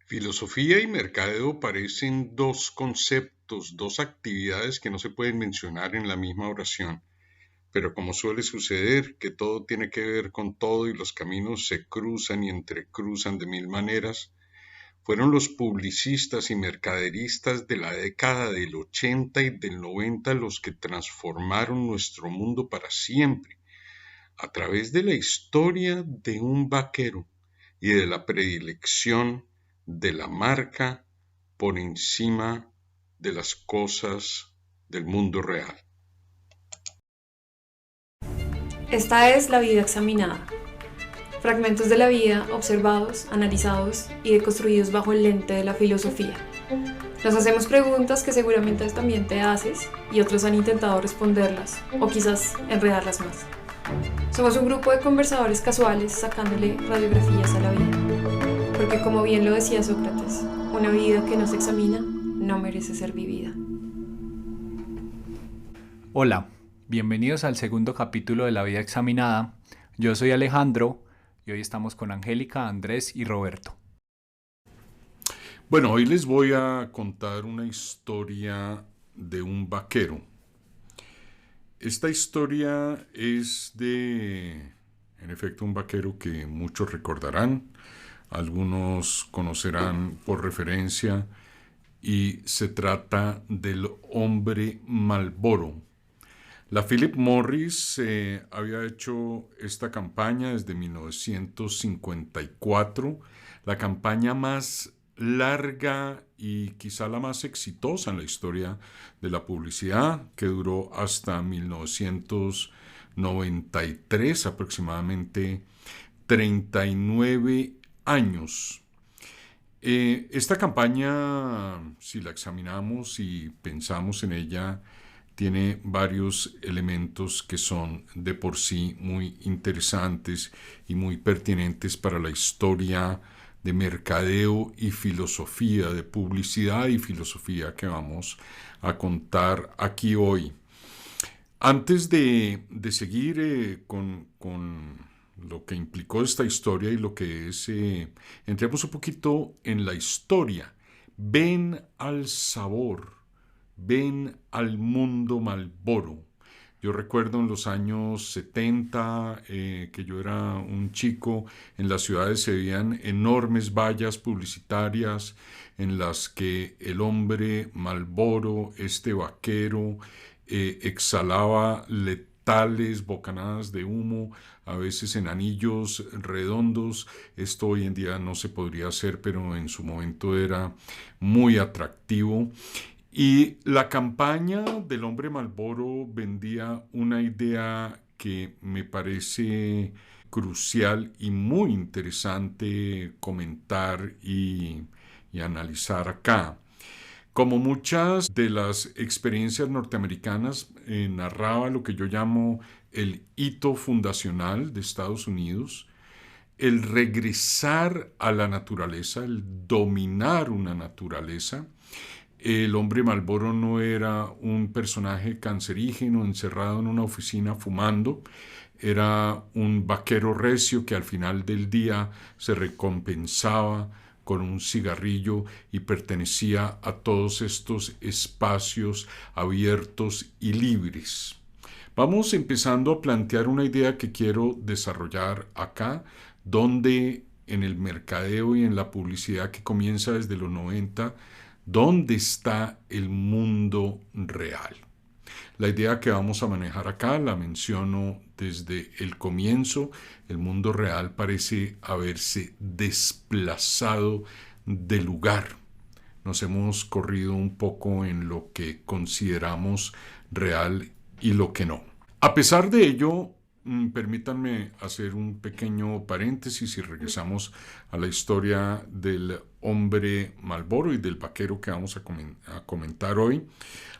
Filosofía y mercadeo parecen dos conceptos, dos actividades que no se pueden mencionar en la misma oración, pero como suele suceder, que todo tiene que ver con todo y los caminos se cruzan y entrecruzan de mil maneras, fueron los publicistas y mercaderistas de la década del 80 y del 90 los que transformaron nuestro mundo para siempre, a través de la historia de un vaquero y de la predilección de la marca por encima de las cosas del mundo real. Esta es la vida examinada. Fragmentos de la vida observados, analizados y deconstruidos bajo el lente de la filosofía. Nos hacemos preguntas que seguramente también te haces y otros han intentado responderlas o quizás enredarlas más. Somos un grupo de conversadores casuales sacándole radiografías a la vida. Porque como bien lo decía Sócrates, una vida que no se examina no merece ser vivida. Hola, bienvenidos al segundo capítulo de La Vida Examinada. Yo soy Alejandro y hoy estamos con Angélica, Andrés y Roberto. Bueno, hoy les voy a contar una historia de un vaquero. Esta historia es en efecto, un vaquero que muchos recordarán, algunos conocerán por referencia, y se trata del hombre Marlboro. La Philip Morris había hecho esta campaña desde 1954, la campaña más larga y quizá la más exitosa en la historia de la publicidad, que duró hasta 1993, aproximadamente 39 años. Esta campaña, si la examinamos y pensamos en ella, tiene varios elementos que son de por sí muy interesantes y muy pertinentes para la historia de mercadeo y filosofía, de publicidad y filosofía que vamos a contar aquí hoy. Antes de seguir con lo que implicó esta historia y lo que es, entremos un poquito en la historia. Ven al sabor. Ven al mundo Marlboro. Yo recuerdo en los años 70 que yo era un chico, en las ciudades se veían enormes vallas publicitarias en las que el hombre Marlboro, este vaquero, exhalaba letales bocanadas de humo, a veces en anillos redondos. Esto hoy en día no se podría hacer, pero en su momento era muy atractivo. Y la campaña del hombre Marlboro vendía una idea que me parece crucial y muy interesante comentar y analizar acá. Como muchas de las experiencias norteamericanas, narraba lo que yo llamo el hito fundacional de Estados Unidos, el regresar a la naturaleza, el dominar una naturaleza. El hombre Marlboro no era un personaje cancerígeno encerrado en una oficina fumando, era un vaquero recio que al final del día se recompensaba con un cigarrillo y pertenecía a todos estos espacios abiertos y libres. Vamos empezando a plantear una idea que quiero desarrollar acá, donde en el mercadeo y en la publicidad que comienza desde los 90, ¿dónde está el mundo real? La idea que vamos a manejar acá la menciono desde el comienzo. El mundo real parece haberse desplazado de lugar. Nos hemos corrido un poco en lo que consideramos real y lo que no. A pesar de ello, permítanme hacer un pequeño paréntesis y regresamos a la historia del hombre Marlboro y del vaquero que vamos a comentar hoy.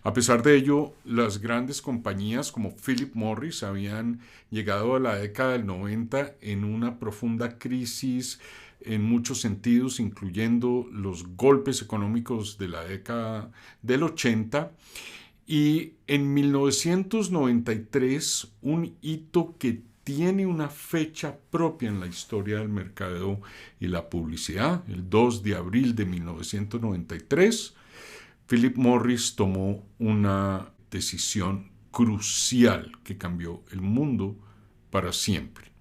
A pesar de ello, las grandes compañías como Philip Morris habían llegado a la década del 90 en una profunda crisis en muchos sentidos, incluyendo los golpes económicos de la década del 80. Y en 1993, un hito que tiene una fecha propia en la historia del mercadeo y la publicidad. El 2 de abril de 1993, Philip Morris tomó una decisión crucial que cambió el mundo para siempre.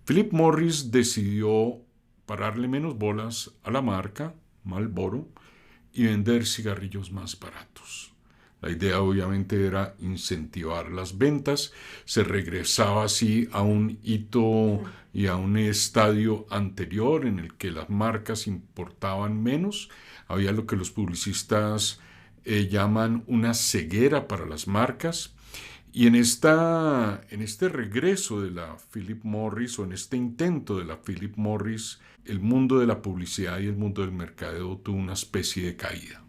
Philip Morris decidió pararle menos bolas a la marca Marlboro y vender cigarrillos más baratos. La idea obviamente era incentivar las ventas. Se regresaba así a un hito y a un estadio anterior en el que las marcas importaban menos. Había lo que los publicistas llaman una ceguera para las marcas. Y en este regreso de la Philip Morris, o en este intento de la Philip Morris, el mundo de la publicidad y el mundo del mercadeo tuvo una especie de caída.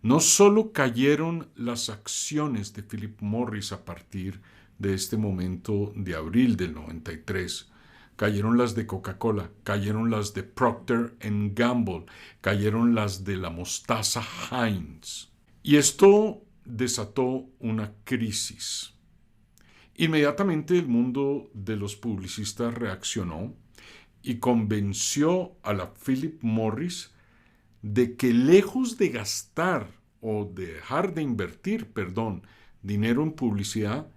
No solo cayeron las acciones de Philip Morris a partir de este momento de abril del 93, cayeron las de Coca-Cola, cayeron las de Procter & Gamble, cayeron las de la mostaza Heinz. Y esto desató una crisis. Inmediatamente el mundo de los publicistas reaccionó y convenció a la Philip Morris de que lejos de gastar o de dejar de invertir, dinero en publicidad,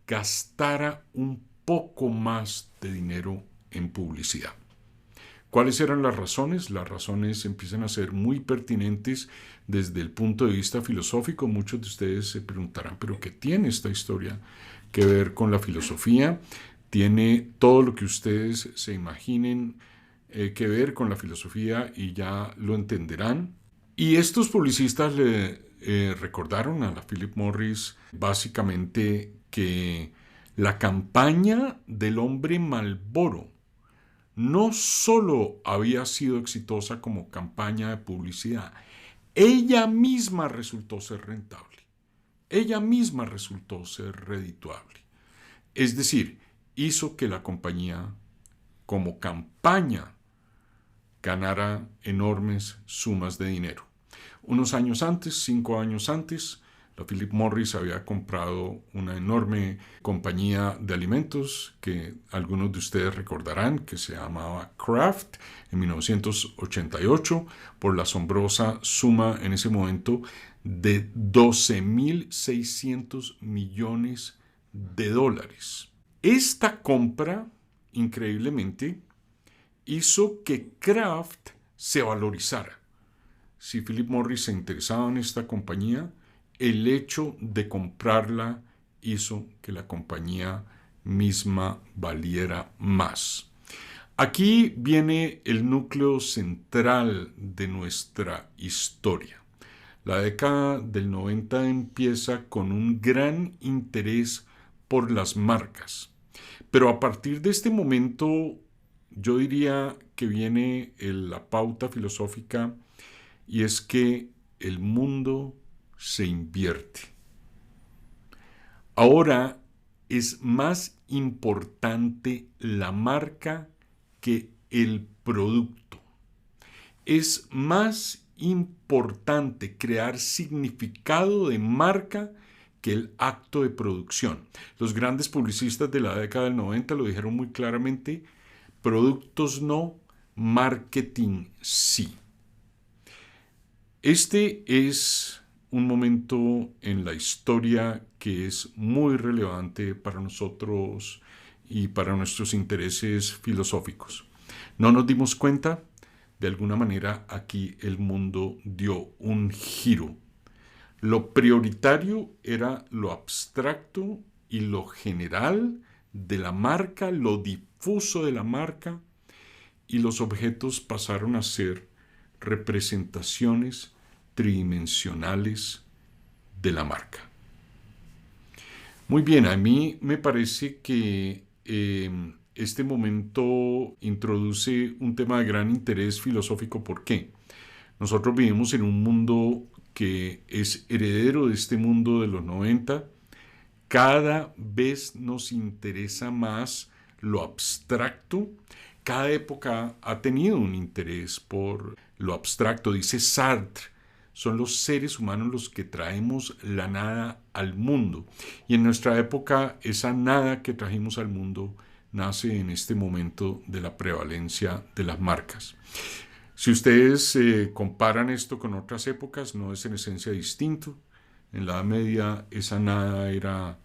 gastara un poco más de dinero en publicidad. ¿Cuáles eran las razones? Las razones empiezan a ser muy pertinentes desde el punto de vista filosófico. Muchos de ustedes se preguntarán, ¿pero qué tiene esta historia que ver con la filosofía? Tiene todo lo que ustedes se imaginen que ver con la filosofía y ya lo entenderán. Y estos publicistas le recordaron a la Philip Morris básicamente que la campaña del hombre Marlboro no solo había sido exitosa como campaña de publicidad, ella misma resultó ser rentable, ella misma resultó ser redituable. Es decir, hizo que la compañía como campaña ganara enormes sumas de dinero. Unos años antes, 5 años antes, la Philip Morris había comprado una enorme compañía de alimentos que algunos de ustedes recordarán, que se llamaba Kraft, en 1988, por la asombrosa suma en ese momento de $12.600 millones. Esta compra, increíblemente, hizo que Kraft se valorizara. Si Philip Morris se interesaba en esta compañía, el hecho de comprarla hizo que la compañía misma valiera más. Aquí viene el núcleo central de nuestra historia. La década del 90 empieza con un gran interés por las marcas. Pero a partir de este momento, yo diría que viene la pauta filosófica, y es que el mundo se invierte. Ahora es más importante la marca que el producto. Es más importante crear significado de marca que el acto de producción. Los grandes publicistas de la década del 90 lo dijeron muy claramente: productos no, marketing sí. Este es un momento en la historia que es muy relevante para nosotros y para nuestros intereses filosóficos. ¿No nos dimos cuenta? De alguna manera aquí el mundo dio un giro. Lo prioritario era lo abstracto y lo general de la marca, lo difuso de la marca, y los objetos pasaron a ser representaciones tridimensionales de la marca. Muy bien, a mí me parece que este momento introduce un tema de gran interés filosófico. ¿Por qué? Nosotros vivimos en un mundo que es heredero de este mundo de los 90. Cada vez nos interesa más lo abstracto. Cada época ha tenido un interés por lo abstracto. Dice Sartre, son los seres humanos los que traemos la nada al mundo. Y en nuestra época, esa nada que trajimos al mundo nace en este momento de la prevalencia de las marcas. Si ustedes comparan esto con otras épocas, no es en esencia distinto. En la Edad Media, esa nada era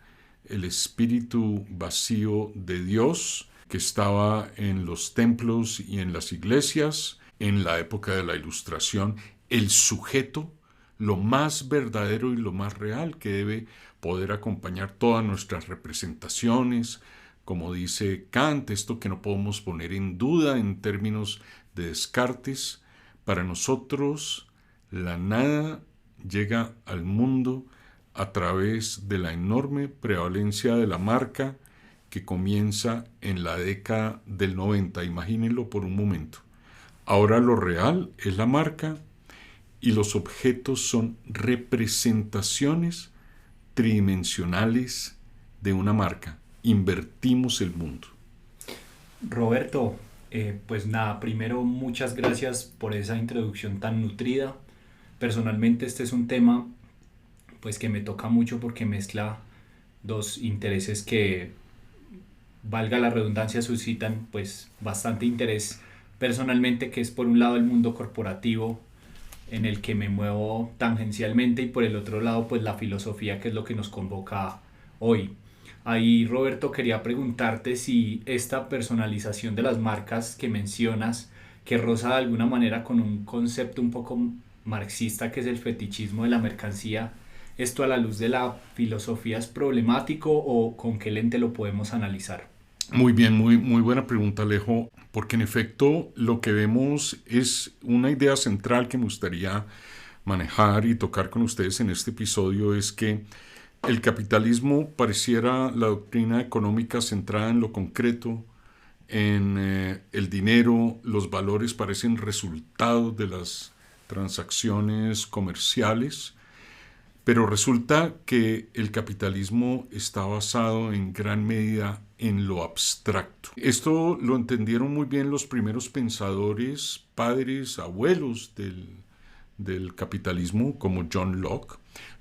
el espíritu vacío de Dios que estaba en los templos y en las iglesias. En la época de la Ilustración, el sujeto, lo más verdadero y lo más real que debe poder acompañar todas nuestras representaciones, como dice Kant, esto que no podemos poner en duda en términos de Descartes. Para nosotros, la nada llega al mundo a través de la enorme prevalencia de la marca que comienza en la década del 90. Imagínenlo por un momento. Ahora lo real es la marca y los objetos son representaciones tridimensionales de una marca. Invertimos el mundo. Roberto, pues nada, primero muchas gracias por esa introducción tan nutrida. Personalmente este es un tema pues que me toca mucho porque mezcla dos intereses que, valga la redundancia, suscitan pues bastante interés personalmente, que es por un lado el mundo corporativo en el que me muevo tangencialmente y por el otro lado pues la filosofía, que es lo que nos convoca hoy. Ahí, Roberto, quería preguntarte si esta personalización de las marcas que mencionas, que roza de alguna manera con un concepto un poco marxista que es el fetichismo de la mercancía, ¿esto a la luz de la filosofía es problemático o con qué lente lo podemos analizar? Muy bien, muy buena pregunta, Alejo, porque en efecto lo que vemos es una idea central que me gustaría manejar y tocar con ustedes en este episodio, es que el capitalismo pareciera la doctrina económica centrada en lo concreto, en el dinero. Los valores parecen resultado de las transacciones comerciales, pero resulta que el capitalismo está basado en gran medida en lo abstracto. Esto lo entendieron muy bien los primeros pensadores, padres, abuelos del capitalismo, como John Locke.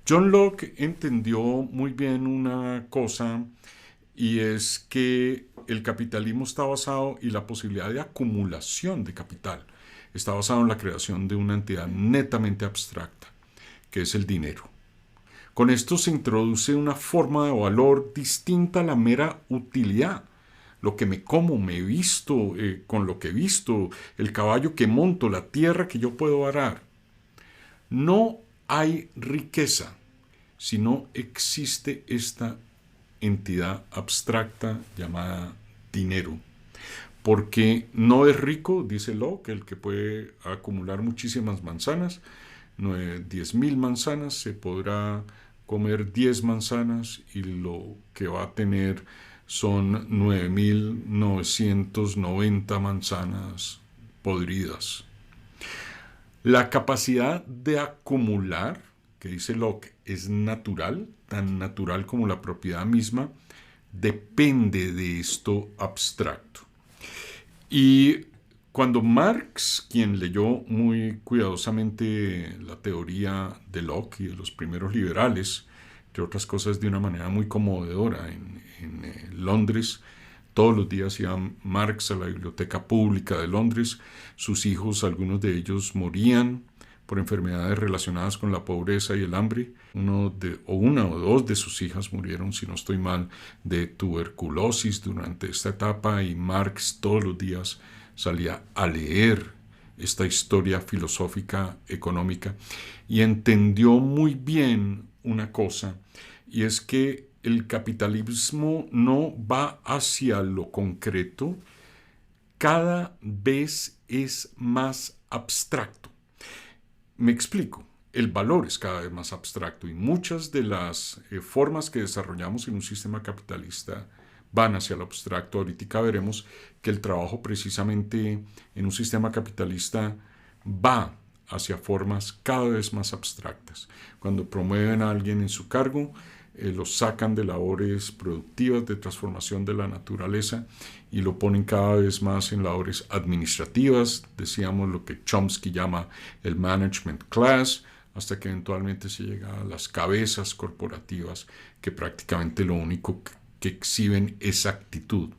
John Locke entendió muy bien una cosa, y es que el capitalismo está basado, y la posibilidad de acumulación de capital está basado en la creación de una entidad netamente abstracta, que es el dinero. Con esto se introduce una forma de valor distinta a la mera utilidad. Lo que me como, me visto, con lo que he visto, el caballo que monto, la tierra que yo puedo arar. No hay riqueza si no existe esta entidad abstracta llamada dinero. Porque no es rico, dice Locke, el que puede acumular muchísimas manzanas. 10.000 manzanas, se podrá comer 10 manzanas y lo que va a tener son 9.990 manzanas podridas. La capacidad de acumular, que dice Locke, es natural, tan natural como la propiedad misma, depende de esto abstracto. Y cuando Marx, quien leyó muy cuidadosamente la teoría de Locke y de los primeros liberales, entre otras cosas de una manera muy conmovedora en Londres, todos los días iba Marx a la biblioteca pública de Londres. Sus hijos, algunos de ellos, morían por enfermedades relacionadas con la pobreza y el hambre. Una o dos de sus hijas murieron, si no estoy mal, de tuberculosis durante esta etapa, y Marx todos los días salía a leer esta historia filosófica económica y entendió muy bien una cosa, y es que el capitalismo no va hacia lo concreto, cada vez es más abstracto. Me explico. El valor es cada vez más abstracto y muchas de las formas que desarrollamos en un sistema capitalista van hacia lo abstracto. Ahorita veremos que el trabajo precisamente en un sistema capitalista va hacia formas cada vez más abstractas. Cuando promueven a alguien en su cargo, lo sacan de labores productivas de transformación de la naturaleza y lo ponen cada vez más en labores administrativas. Decíamos lo que Chomsky llama el management class, hasta que eventualmente se llega a las cabezas corporativas que prácticamente lo único que exhiben es actitud.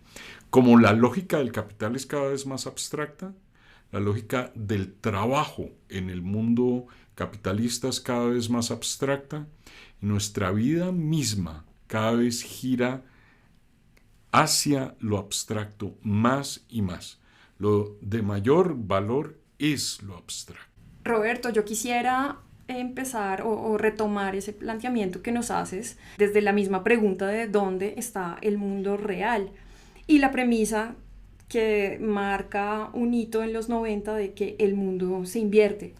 Como la lógica del capital es cada vez más abstracta, la lógica del trabajo en el mundo capitalista es cada vez más abstracta y nuestra vida misma cada vez gira hacia lo abstracto más y más. Lo de mayor valor es lo abstracto. Roberto, yo quisiera empezar o retomar ese planteamiento que nos haces desde la misma pregunta de dónde está el mundo real y la premisa que marca un hito en los 90 de que el mundo se invierte.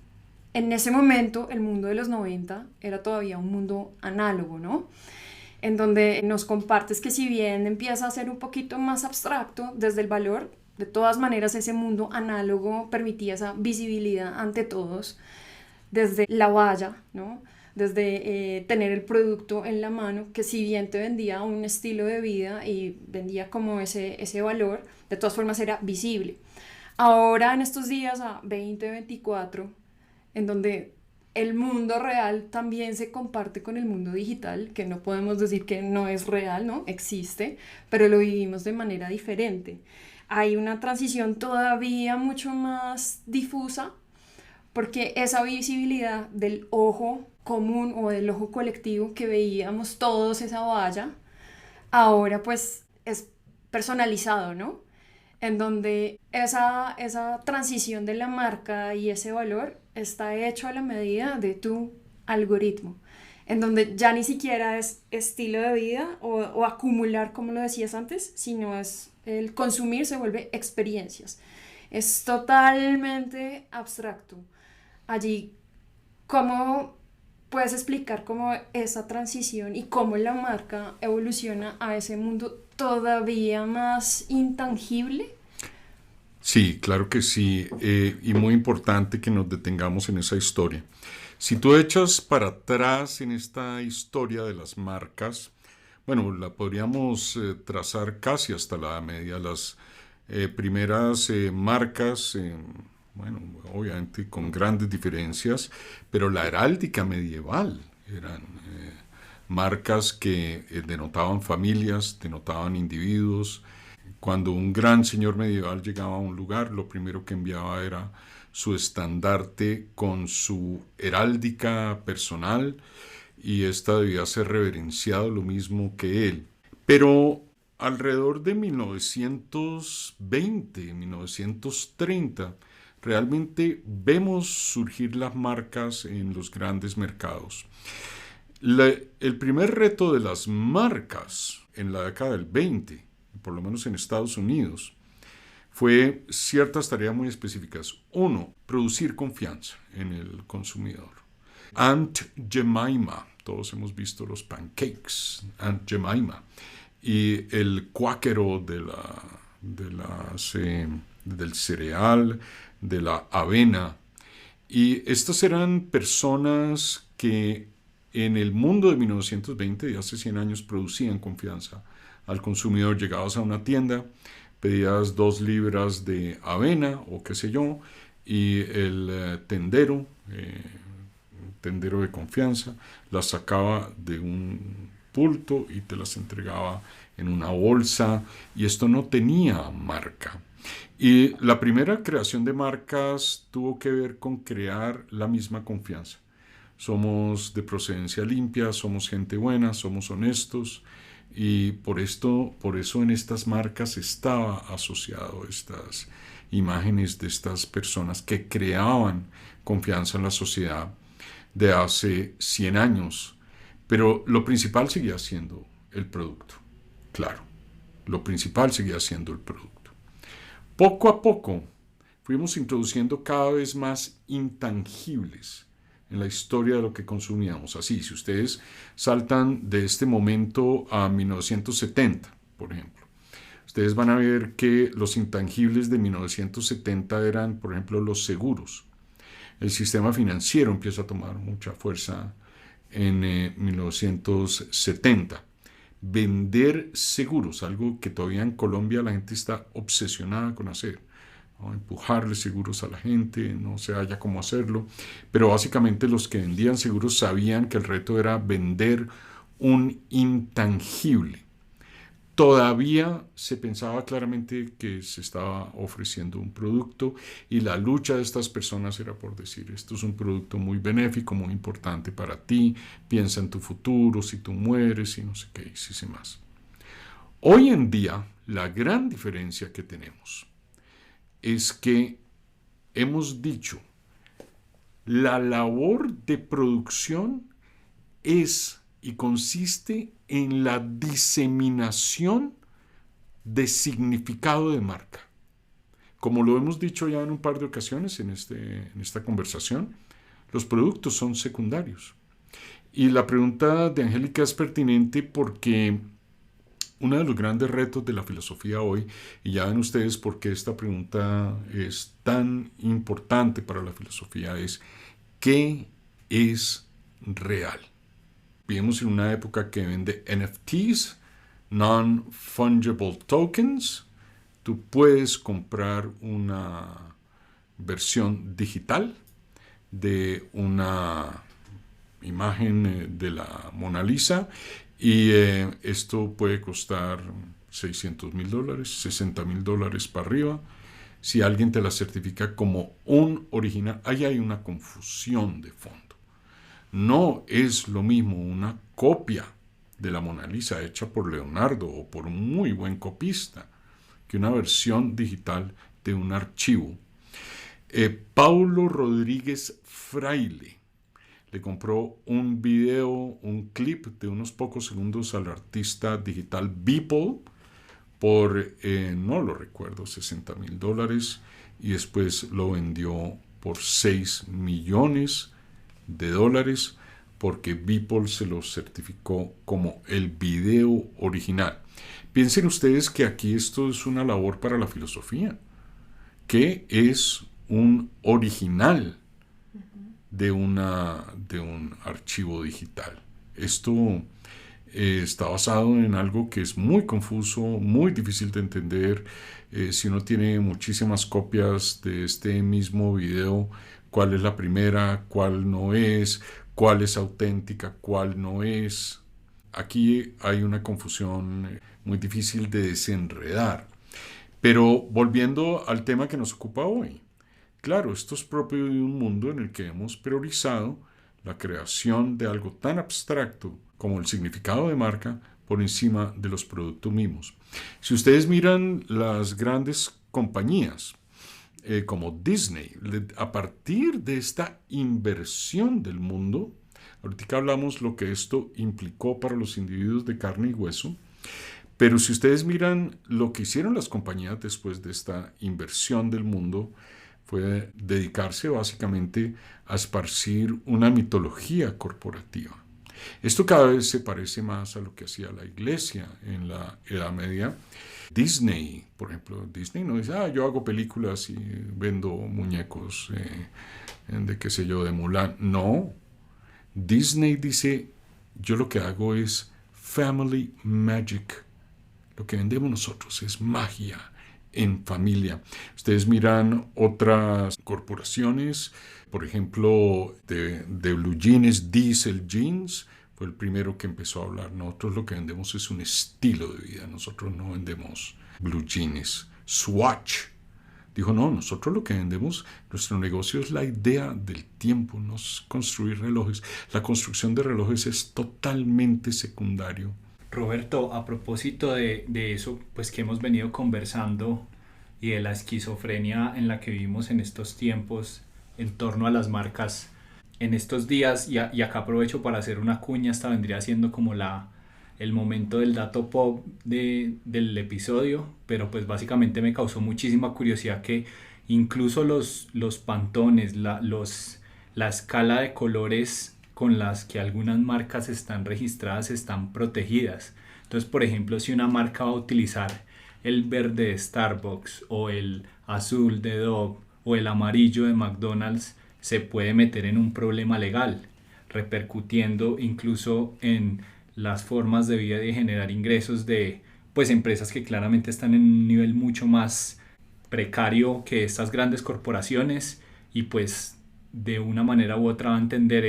En ese momento, el mundo de los 90 era todavía un mundo análogo, ¿no? En donde nos compartes que si bien empieza a ser un poquito más abstracto desde el valor, de todas maneras ese mundo análogo permitía esa visibilidad ante todos, desde la valla, ¿no? Desde tener el producto en la mano, que si bien te vendía un estilo de vida y vendía como ese valor, de todas formas era visible. Ahora en estos días, a 2024, en donde el mundo real también se comparte con el mundo digital, que no podemos decir que no es real, ¿no? Existe, pero lo vivimos de manera diferente. Hay una transición todavía mucho más difusa, porque esa visibilidad del ojo común o del ojo colectivo que veíamos todos esa valla, ahora pues es personalizado, ¿no? En donde esa transición de la marca y ese valor está hecho a la medida de tu algoritmo, en donde ya ni siquiera es estilo de vida o acumular, como lo decías antes, sino es el consumir se vuelve experiencias. Es totalmente abstracto. Allí, ¿cómo puedes explicar cómo esa transición y cómo la marca evoluciona a ese mundo todavía más intangible? Sí, claro que sí, y muy importante que nos detengamos en esa historia. Si tú echas para atrás en esta historia de las marcas, bueno, la podríamos trazar casi hasta la Edad Media. Las primeras marcas, bueno, obviamente con grandes diferencias, pero la heráldica medieval eran marcas que denotaban familias, denotaban individuos. Cuando un gran señor medieval llegaba a un lugar, lo primero que enviaba era su estandarte con su heráldica personal y esta debía ser reverenciado lo mismo que él. Pero alrededor de 1920, 1930, realmente vemos surgir las marcas en los grandes mercados. El primer reto de las marcas en la década del 20, por lo menos en Estados Unidos, fue ciertas tareas muy específicas. Uno, producir confianza en el consumidor. Aunt Jemima, todos hemos visto los pancakes, Aunt Jemima, y el cuáquero del cereal, de la avena. Y estas eran personas que en el mundo de 1920, de hace 100 años, producían confianza al consumidor. Llegabas a una tienda, pedías 2 libras de avena o qué sé yo, y el tendero de confianza las sacaba de un bulto y te las entregaba en una bolsa, y esto no tenía marca. Y la primera creación de marcas tuvo que ver con crear la misma confianza. Somos de procedencia limpia, somos gente buena, somos honestos, y por eso en estas marcas estaba asociado estas imágenes de estas personas que creaban confianza en la sociedad de hace 100 años. Pero lo principal seguía siendo el producto. Claro, lo principal seguía siendo el producto. Poco a poco fuimos introduciendo cada vez más intangibles en la historia de lo que consumíamos. Así, si ustedes saltan de este momento a 1970, por ejemplo, ustedes van a ver que los intangibles de 1970 eran, por ejemplo, los seguros. El sistema financiero empieza a tomar mucha fuerza en 1970. Vender seguros, algo que todavía en Colombia la gente está obsesionada con hacer. ¿no? Empujarle seguros a la gente, no se haya cómo hacerlo, pero básicamente los que vendían seguros sabían que el reto era vender un intangible. Todavía se pensaba claramente que se estaba ofreciendo un producto y la lucha de estas personas era por decir, esto es un producto muy benéfico, muy importante para ti, piensa en tu futuro, si tú mueres y no sé qué, y si sé más. Hoy en día, la gran diferencia que tenemos es que hemos dicho, la labor de producción es y consiste en la diseminación de significado de marca. Como lo hemos dicho ya en un par de ocasiones en esta conversación, los productos son secundarios. Y la pregunta de Angélica es pertinente porque uno de los grandes retos de la filosofía hoy, y ya ven ustedes por qué esta pregunta es tan importante para la filosofía, es ¿qué es real? Vivimos en una época que vende NFTs, Non-Fungible Tokens. Tú puedes comprar una versión digital de una imagen de la Mona Lisa y esto puede costar $600,000, $60,000 para arriba. Si alguien te la certifica como un original, ahí hay una confusión de fondo. No es lo mismo una copia de la Mona Lisa hecha por Leonardo o por un muy buen copista que una versión digital de un archivo. Paulo Rodríguez Fraile le compró un video, un clip de unos pocos segundos al artista digital Beeple por, no lo recuerdo, $60,000 y después lo vendió por $6 millones porque Beeple se lo certificó como el video original. Piensen ustedes que aquí esto es una labor para la filosofía. ¿Qué es un original de un archivo digital? Esto está basado en algo que es muy confuso, muy difícil de entender. Si uno tiene muchísimas copias de este mismo video, cuál es la primera, cuál no es, cuál es auténtica, cuál no es. Aquí hay una confusión muy difícil de desenredar. Pero volviendo al tema que nos ocupa hoy, claro, esto es propio de un mundo en el que hemos priorizado la creación de algo tan abstracto como el significado de marca por encima de los productos mismos. Si ustedes miran las grandes compañías, como Disney, a partir de esta inversión del mundo, ahorita hablamos lo que esto implicó para los individuos de carne y hueso, pero si ustedes miran lo que hicieron las compañías después de esta inversión del mundo, fue dedicarse básicamente a esparcir una mitología corporativa. Esto cada vez se parece más a lo que hacía la iglesia en la Edad Media. Disney, por ejemplo, Disney no dice, yo hago películas y vendo muñecos de qué sé yo, de Mulan. No, Disney dice, yo lo que hago es family magic. Lo que vendemos nosotros es magia en familia. Ustedes miran otras corporaciones, por ejemplo, de Blue Jeans, Diesel Jeans, fue el primero que empezó a hablar. Nosotros lo que vendemos es un estilo de vida, nosotros no vendemos Blue Jeans. Swatch dijo, no, nosotros lo que vendemos, nuestro negocio es la idea del tiempo, no es construir relojes. La construcción de relojes es totalmente secundario. Roberto, a propósito de eso, pues que hemos venido conversando y de la esquizofrenia en la que vivimos en estos tiempos en torno a las marcas, en estos días, y acá aprovecho para hacer una cuña, esta vendría siendo como el momento del dato pop del episodio, pero pues básicamente me causó muchísima curiosidad que incluso los pantones, la escala de colores con las que algunas marcas están registradas están protegidas. Entonces, por ejemplo, si una marca va a utilizar el verde de Starbucks o el azul de Dove o el amarillo de McDonald's, se puede meter en un problema legal, repercutiendo incluso en las formas de vida y de generar ingresos de pues empresas que claramente están en un nivel mucho más precario que estas grandes corporaciones, y pues de una manera u otra va a entender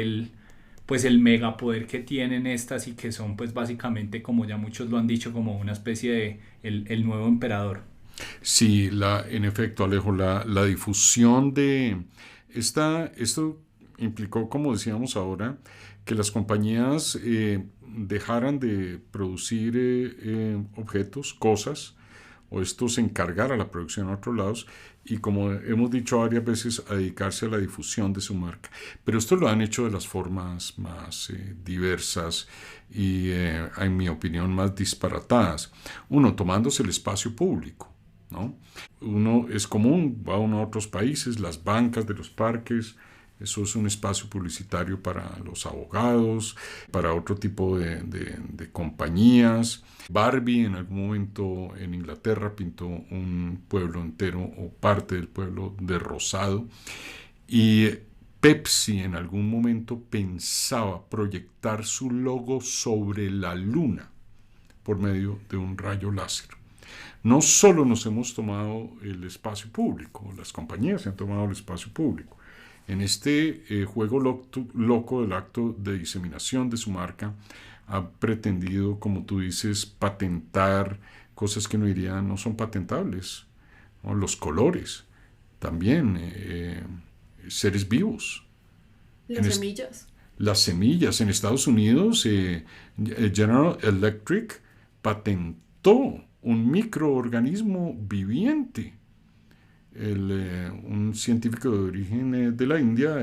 pues el megapoder que tienen estas, y que son pues básicamente, como ya muchos lo han dicho, como una especie de el nuevo emperador. Sí, en efecto, Alejo, la difusión de esto implicó, como decíamos ahora, que las compañías dejaran de producir objetos, cosas, o esto se encargara la producción a otros lados, y como hemos dicho varias veces, a dedicarse a la difusión de su marca. Pero esto lo han hecho de las formas más diversas y, en mi opinión, más disparatadas. Uno, tomándose el espacio público, ¿no? Uno es común, va uno a otros países, las bancas de los parques, eso es un espacio publicitario para los abogados, para otro tipo de compañías. Barbie en algún momento en Inglaterra pintó un pueblo entero o parte del pueblo de rosado. Y Pepsi en algún momento pensaba proyectar su logo sobre la luna por medio de un rayo láser. No solo nos hemos tomado el espacio público, las compañías se han tomado el espacio público. En este juego loco del acto de diseminación de su marca, ha pretendido, como tú dices, patentar cosas que no son patentables, ¿no? Los colores, también seres vivos. Las semillas. Las semillas. En Estados Unidos, General Electric patentó un microorganismo viviente. Un científico de origen de la India,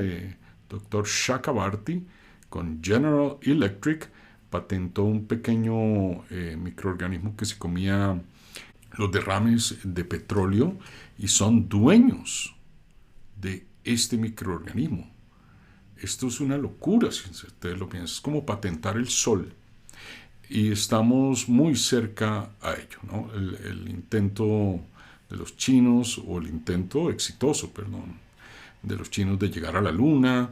Dr. Chakrabarty, con General Electric, patentó un pequeño microorganismo que se comía los derrames de petróleo, y son dueños de este microorganismo. Esto es una locura, si ustedes lo piensan, es como patentar el sol. Y estamos muy cerca a ello, ¿no? El intento de los chinos, o el intento exitoso, de los chinos de llegar a la luna,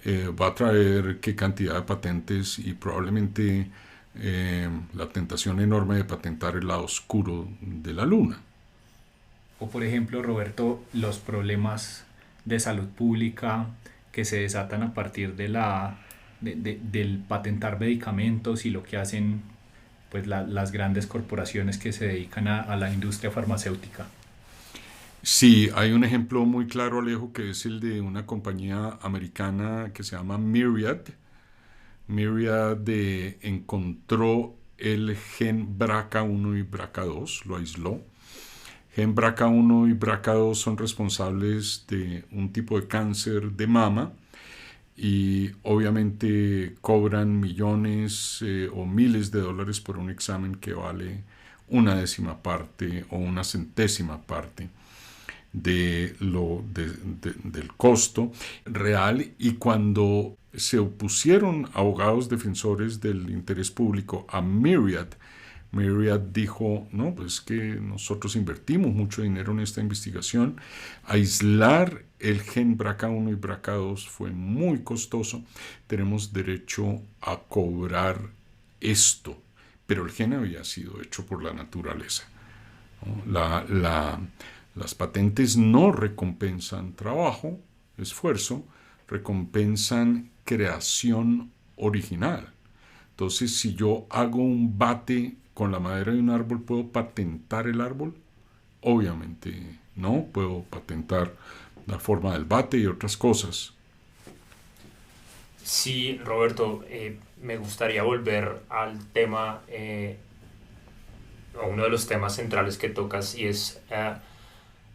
va a traer qué cantidad de patentes, y probablemente la tentación enorme de patentar el lado oscuro de la luna. O por ejemplo, Roberto, los problemas de salud pública que se desatan a partir del patentar medicamentos, y lo que hacen pues las grandes corporaciones que se dedican a la industria farmacéutica. Sí, hay un ejemplo muy claro, Alejo, que es el de una compañía americana que se llama Myriad. Myriad encontró el gen BRCA1 y BRCA2, lo aisló. Gen BRCA1 y BRCA2 son responsables de un tipo de cáncer de mama, y obviamente cobran millones o miles de dólares por un examen que vale una décima parte o una centésima parte del costo real. Y cuando se opusieron abogados defensores del interés público a Myriad dijo, no, pues que nosotros invertimos mucho dinero en esta investigación, aislar el gen BRCA1 y BRCA2 fue muy costoso, tenemos derecho a cobrar esto, pero el gen había sido hecho por la naturaleza, ¿no? Las patentes no recompensan trabajo, esfuerzo, recompensan creación original. Entonces, si yo hago un bate con la madera de un árbol, ¿puedo patentar el árbol? Obviamente no, puedo patentar la forma del bate y otras cosas. Sí, Roberto, me gustaría volver al tema, a uno de los temas centrales que tocas, y es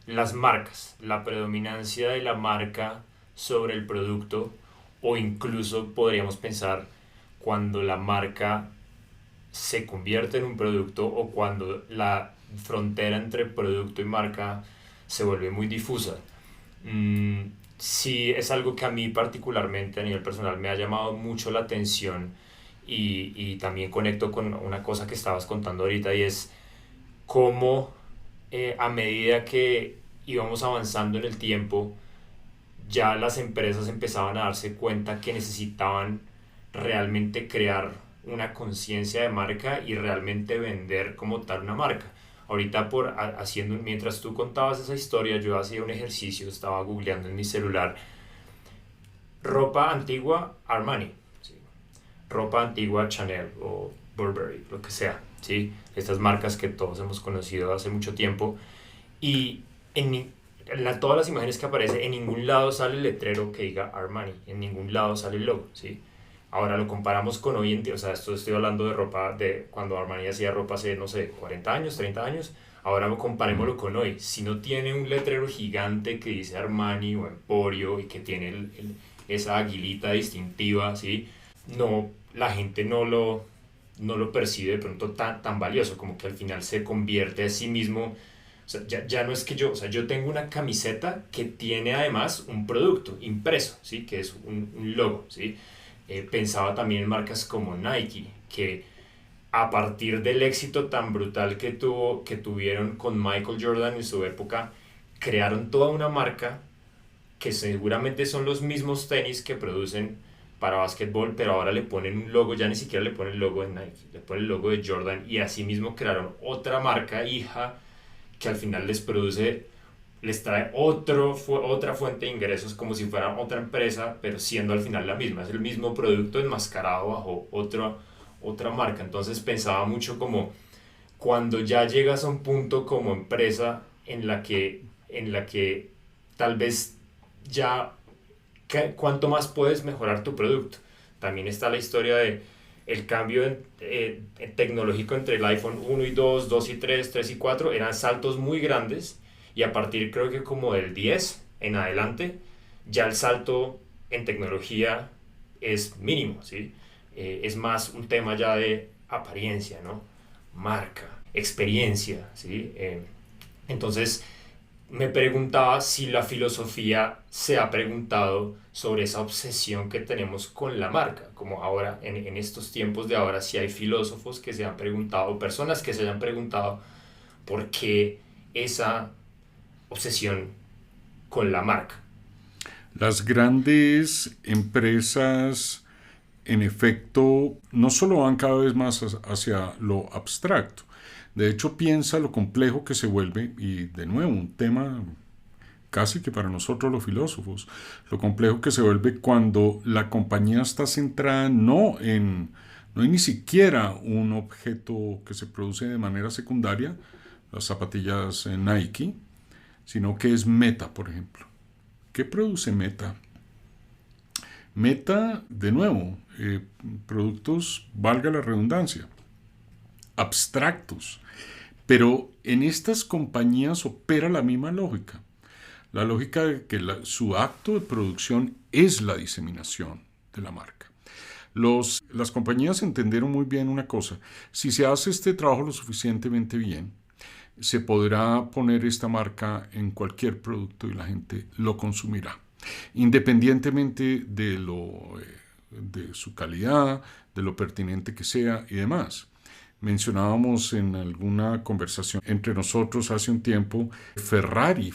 las marcas, la predominancia de la marca sobre el producto, o incluso podríamos pensar cuando la marca se convierte en un producto, o cuando la frontera entre producto y marca se vuelve muy difusa. Sí, es algo que a mí particularmente a nivel personal me ha llamado mucho la atención, y también conecto con una cosa que estabas contando ahorita, y es cómo a medida que íbamos avanzando en el tiempo, ya las empresas empezaban a darse cuenta que necesitaban realmente crear una conciencia de marca y realmente vender como tal una marca. Ahorita mientras tú contabas esa historia, yo hacía un ejercicio, estaba googleando en mi celular, ropa antigua Armani, ¿sí? Ropa antigua Chanel o Burberry, lo que sea, ¿sí? Estas marcas que todos hemos conocido hace mucho tiempo, y todas las imágenes que aparecen, en ningún lado sale el letrero que diga Armani, en ningún lado sale el logo, ¿sí? Ahora lo comparamos con hoy en día, o sea, esto estoy hablando de ropa de cuando Armani hacía ropa hace, no sé, 40 años, 30 años. Ahora comparémoslo con hoy. Si no tiene un letrero gigante que dice Armani o Emporio y que tiene esa aguilita distintiva, ¿sí? No, la gente no lo percibe de pronto tan valioso, como que al final se convierte a sí mismo. O sea, ya no es que yo tengo una camiseta que tiene además un producto impreso, ¿sí? Que es un logo, ¿sí? Pensaba también en marcas como Nike, que a partir del éxito tan brutal que tuvieron con Michael Jordan en su época, crearon toda una marca que seguramente son los mismos tenis que producen para básquetbol, pero ahora le ponen un logo, ya ni siquiera le ponen el logo de Nike, le ponen el logo de Jordan, y así mismo crearon otra marca hija que al final les trae otra fuente de ingresos, como si fuera otra empresa, pero siendo al final la misma. Es el mismo producto enmascarado bajo otra marca. Entonces pensaba mucho como cuando ya llegas a un punto como empresa en la que tal vez ya cuánto más puedes mejorar tu producto. También está la historia de el cambio tecnológico entre el iPhone 1 y 2, 2 y 3, 3 y 4, eran saltos muy grandes. Y a partir creo que como del 10 en adelante, ya el salto en tecnología es mínimo, ¿sí? Es más un tema ya de apariencia, ¿no? Marca, experiencia, ¿sí? Entonces me preguntaba si la filosofía se ha preguntado sobre esa obsesión que tenemos con la marca, como ahora, en estos tiempos de ahora, si hay filósofos que se han preguntado, personas que se hayan preguntado por qué esa obsesión con la marca. Las grandes empresas, en efecto, no solo van cada vez más hacia lo abstracto. De hecho, piensa lo complejo que se vuelve, y de nuevo, un tema casi que para nosotros los filósofos, lo complejo que se vuelve cuando la compañía está centrada no hay ni siquiera un objeto que se produce de manera secundaria, las zapatillas Nike, sino que es Meta, por ejemplo. ¿Qué produce Meta? Meta, de nuevo, productos, valga la redundancia, abstractos. Pero en estas compañías opera la misma lógica. La lógica de que su acto de producción es la diseminación de la marca. Las compañías entendieron muy bien una cosa. Si se hace este trabajo lo suficientemente bien, se podrá poner esta marca en cualquier producto y la gente lo consumirá, independientemente de su calidad, de lo pertinente que sea y demás. Mencionábamos en alguna conversación entre nosotros hace un tiempo Ferrari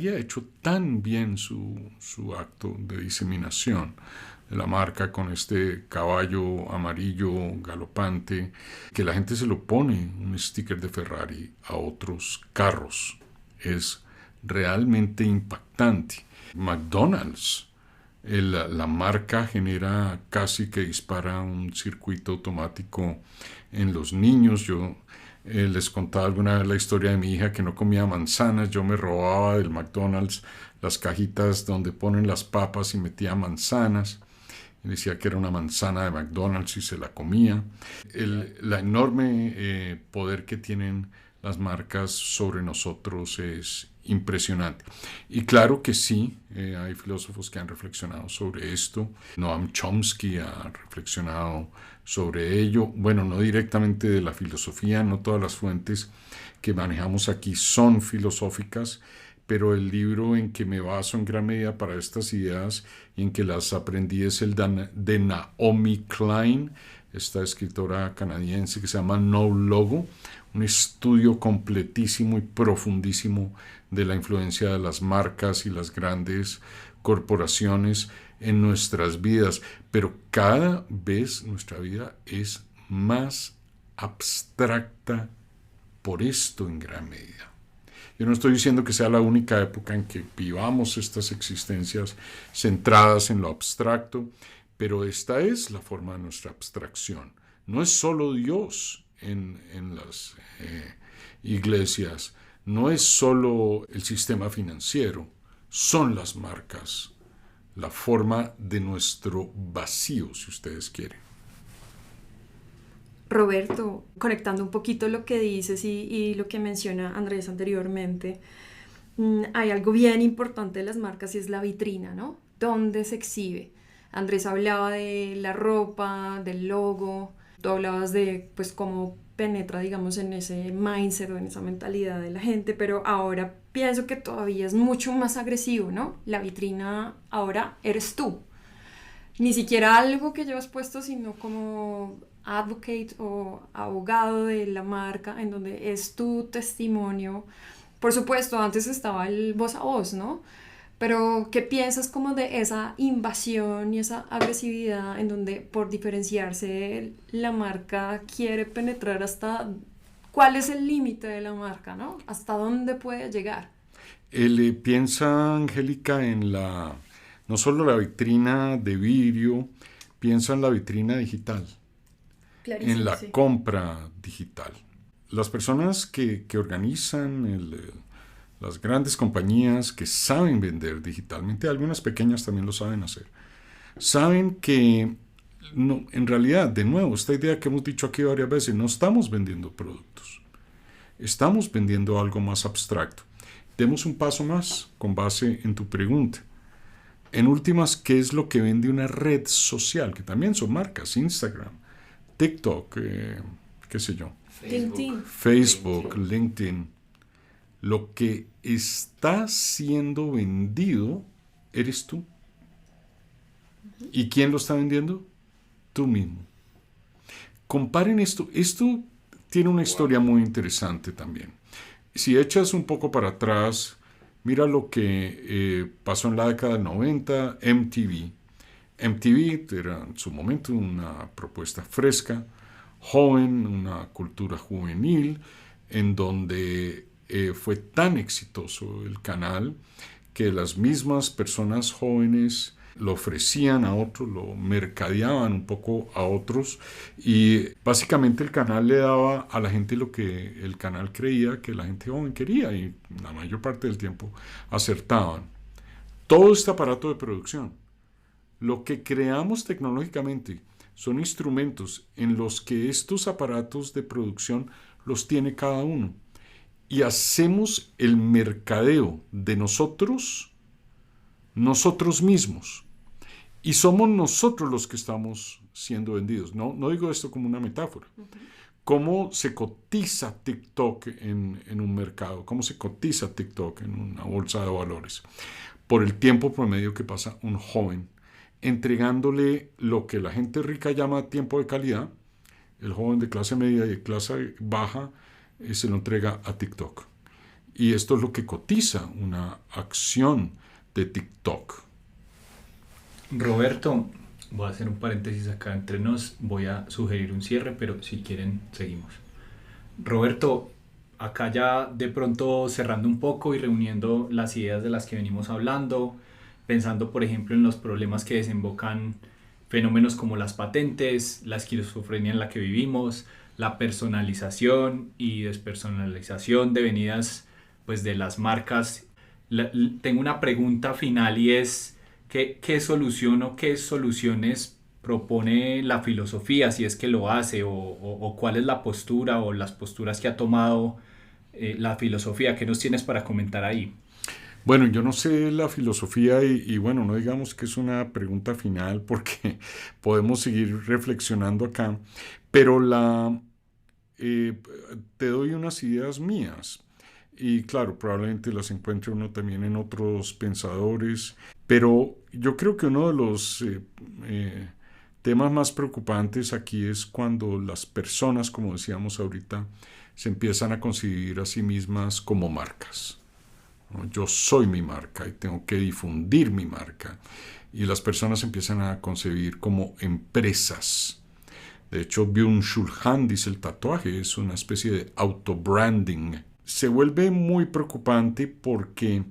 ha hecho tan bien su acto de diseminación de la marca con este caballo amarillo galopante, que la gente se lo pone un sticker de Ferrari a otros carros. Es realmente impactante. McDonald's, la marca genera casi que dispara un circuito automático en los niños. Yo les contaba alguna vez la historia de mi hija que no comía manzanas. Yo me robaba del McDonald's las cajitas donde ponen las papas y metía manzanas. Decía que era una manzana de McDonald's y se la comía. La enorme poder que tienen las marcas sobre nosotros es impresionante. Y claro que sí, hay filósofos que han reflexionado sobre esto. Noam Chomsky ha reflexionado sobre ello. Bueno, no directamente de la filosofía, no todas las fuentes que manejamos aquí son filosóficas, pero el libro en que me baso en gran medida para estas ideas y en que las aprendí es el de Naomi Klein, esta escritora canadiense, que se llama No Logo, un estudio completísimo y profundísimo de la influencia de las marcas y las grandes corporaciones en nuestras vidas, pero cada vez nuestra vida es más abstracta por esto en gran medida. Yo no estoy diciendo que sea la única época en que vivamos estas existencias centradas en lo abstracto, pero esta es la forma de nuestra abstracción. No es solo Dios en las iglesias, no es solo el sistema financiero, son las marcas, la forma de nuestro vacío, si ustedes quieren. Roberto, conectando un poquito lo que dices y lo que menciona Andrés anteriormente, hay algo bien importante de las marcas y es la vitrina, ¿no? ¿Dónde se exhibe? Andrés hablaba de la ropa, del logo, tú hablabas de pues cómo penetra, digamos, en ese mindset o en esa mentalidad de la gente, pero ahora pienso que todavía es mucho más agresivo, ¿no? La vitrina ahora eres tú. Ni siquiera algo que llevas puesto, sino como advocate o abogado de la marca, en donde es tu testimonio. Por supuesto, antes estaba el voz a voz, ¿no? Pero, ¿qué piensas como de esa invasión y esa agresividad en donde, por diferenciarse, la marca quiere penetrar hasta cuál es el límite de la marca, ¿no? ¿Hasta dónde puede llegar? Él piensa, Angélica, en no solo la vitrina de vidrio, piensa en la vitrina digital, Clarísimo, en la sí. compra digital. Las personas que organizan las grandes compañías que saben vender digitalmente, algunas pequeñas también lo saben hacer, saben que no, en realidad, de nuevo, esta idea que hemos dicho aquí varias veces, no estamos vendiendo productos, estamos vendiendo algo más abstracto. Demos un paso más con base en tu pregunta. En últimas, ¿qué es lo que vende una red social? Que también son marcas, Instagram, TikTok, qué sé yo, Facebook, LinkedIn. Lo que está siendo vendido eres tú. ¿Y quién lo está vendiendo? Tú mismo. Comparen esto. Esto tiene una historia muy interesante también. Si echas un poco para atrás, mira lo que pasó en la década del 90, MTV. MTV era en su momento una propuesta fresca, joven, una cultura juvenil, en donde fue tan exitoso el canal que las mismas personas jóvenes lo ofrecían a otros, lo mercadeaban un poco a otros y básicamente el canal le daba a la gente lo que el canal creía que la gente joven quería y la mayor parte del tiempo acertaban. Todo este aparato de producción, lo que creamos tecnológicamente son instrumentos en los que estos aparatos de producción los tiene cada uno. Y hacemos el mercadeo de nosotros mismos. Y somos nosotros los que estamos siendo vendidos. No digo esto como una metáfora. ¿Cómo se cotiza TikTok en un mercado? ¿Cómo se cotiza TikTok en una bolsa de valores? Por el tiempo promedio que pasa un joven entregándole lo que la gente rica llama tiempo de calidad. El joven de clase media y de clase baja se lo entrega a TikTok. Y esto es lo que cotiza una acción de TikTok. Roberto, voy a hacer un paréntesis acá entre nos, voy a sugerir un cierre, pero si quieren seguimos. Roberto, acá ya de pronto cerrando un poco y reuniendo las ideas de las que venimos hablando, pensando por ejemplo en los problemas que desembocan fenómenos como las patentes, la esquizofrenia en la que vivimos, la personalización y despersonalización devenidas pues de las marcas. Tengo una pregunta final y es ¿qué solución o qué soluciones propone la filosofía, si es que lo hace, o cuál es la postura o las posturas que ha tomado la filosofía? ¿Qué nos tienes para comentar ahí? Bueno, yo no sé la filosofía y bueno, no digamos que es una pregunta final porque podemos seguir reflexionando acá, pero te doy unas ideas mías y claro, probablemente las encuentre uno también en otros pensadores, pero yo creo que uno de los temas más preocupantes aquí es cuando las personas, como decíamos ahorita, se empiezan a concebir a sí mismas como marcas. Yo soy mi marca y tengo que difundir mi marca. Y las personas empiezan a concebir como empresas. De hecho, Byung-Chul Han dice el tatuaje es una especie de auto-branding. Se vuelve muy preocupante porque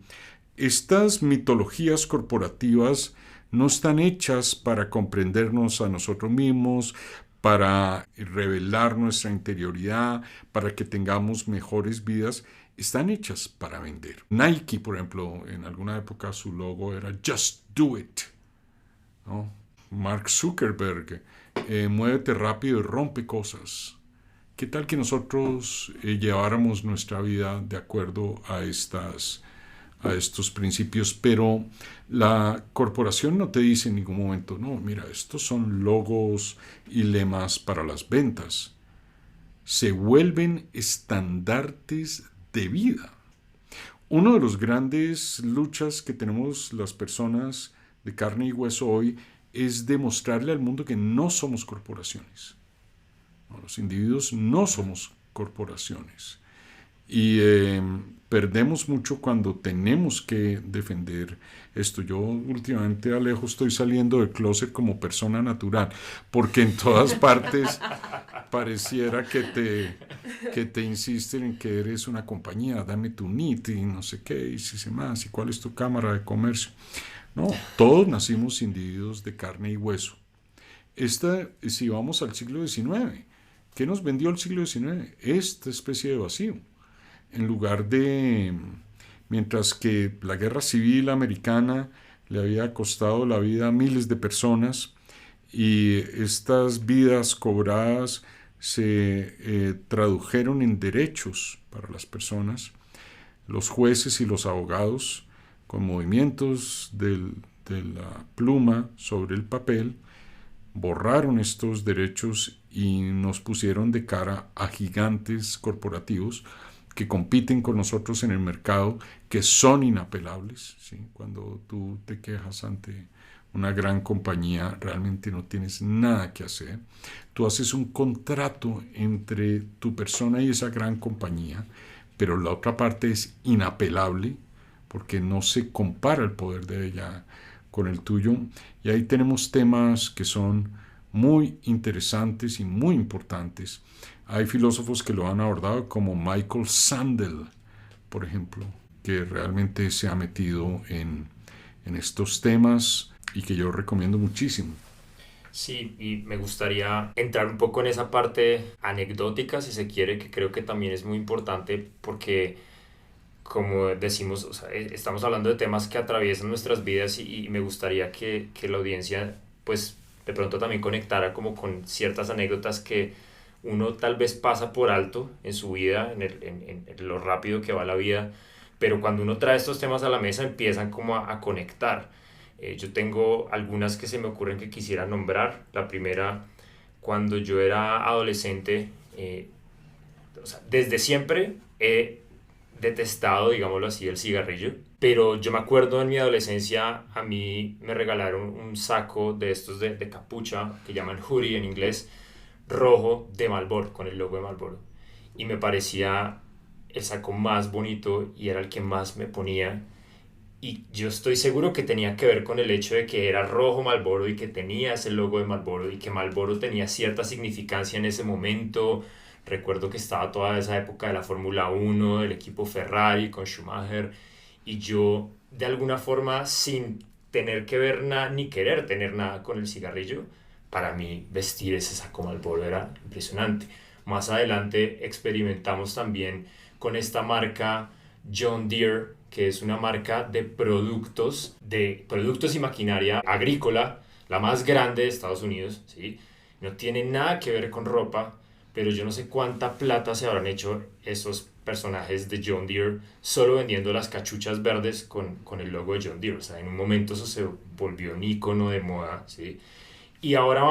estas mitologías corporativas no están hechas para comprendernos a nosotros mismos, para revelar nuestra interioridad, para que tengamos mejores vidas. Están hechas para vender. Nike, por ejemplo, en alguna época su logo era Just Do It, ¿no? Mark Zuckerberg, muévete rápido y rompe cosas. ¿Qué tal que nosotros lleváramos nuestra vida de acuerdo a estos principios? Pero la corporación no te dice en ningún momento, no, mira, estos son logos y lemas para las ventas. Se vuelven estandartes de vida. Una de las grandes luchas que tenemos las personas de carne y hueso hoy es demostrarle al mundo que no somos corporaciones. No, los individuos no somos corporaciones. Y perdemos mucho cuando tenemos que defender esto. Yo últimamente, Alejo, estoy saliendo del closet como persona natural, porque en todas partes pareciera que te insisten en que eres una compañía, dame tu NIT y no sé qué, y si sé más, y cuál es tu cámara de comercio. No, todos nacimos individuos de carne y hueso. Si vamos al siglo XIX, ¿qué nos vendió el siglo XIX? Esta especie de vacío. En lugar de, mientras que la guerra civil americana le había costado la vida a miles de personas y estas vidas cobradas se tradujeron en derechos para las personas, los jueces y los abogados, con movimientos de la pluma sobre el papel, borraron estos derechos y nos pusieron de cara a gigantes corporativos que compiten con nosotros en el mercado, que son inapelables, ¿sí? Cuando tú te quejas ante una gran compañía, realmente no tienes nada que hacer. Tú haces un contrato entre tu persona y esa gran compañía, pero la otra parte es inapelable, porque no se compara el poder de ella con el tuyo. Y ahí tenemos temas que son muy interesantes y muy importantes. Hay filósofos que lo han abordado, como Michael Sandel, por ejemplo, que realmente se ha metido en estos temas y que yo recomiendo muchísimo. Sí, y me gustaría entrar un poco en esa parte anecdótica, si se quiere, que creo que también es muy importante porque, como decimos, o sea, estamos hablando de temas que atraviesan nuestras vidas y me gustaría que la audiencia, pues, de pronto también conectara como con ciertas anécdotas que uno tal vez pasa por alto en su vida, en lo rápido que va la vida, pero cuando uno trae estos temas a la mesa empiezan como a conectar. Yo tengo algunas que se me ocurren que quisiera nombrar. La primera, cuando yo era adolescente, o sea, desde siempre he detestado, digámoslo así, el cigarrillo, pero yo me acuerdo en mi adolescencia a mí me regalaron un saco de estos de capucha, que llaman hoodie en inglés, rojo, de Marlboro, con el logo de Marlboro, y me parecía el saco más bonito y era el que más me ponía, y yo estoy seguro que tenía que ver con el hecho de que era rojo Marlboro y que tenía ese logo de Marlboro y que Marlboro tenía cierta significancia en ese momento. Recuerdo que estaba toda esa época de la Fórmula 1, del equipo Ferrari con Schumacher, y yo de alguna forma, sin tener que ver nada ni querer tener nada con el cigarrillo, para mí vestir ese saco Marlboro era impresionante. Más adelante experimentamos también con esta marca John Deere, que es una marca de productos y maquinaria agrícola, la más grande de Estados Unidos, ¿sí? No tiene nada que ver con ropa, pero yo no sé cuánta plata se habrán hecho esos personajes de John Deere solo vendiendo las cachuchas verdes con el logo de John Deere. O sea, en un momento eso se volvió un ícono de moda, ¿sí? Y ahora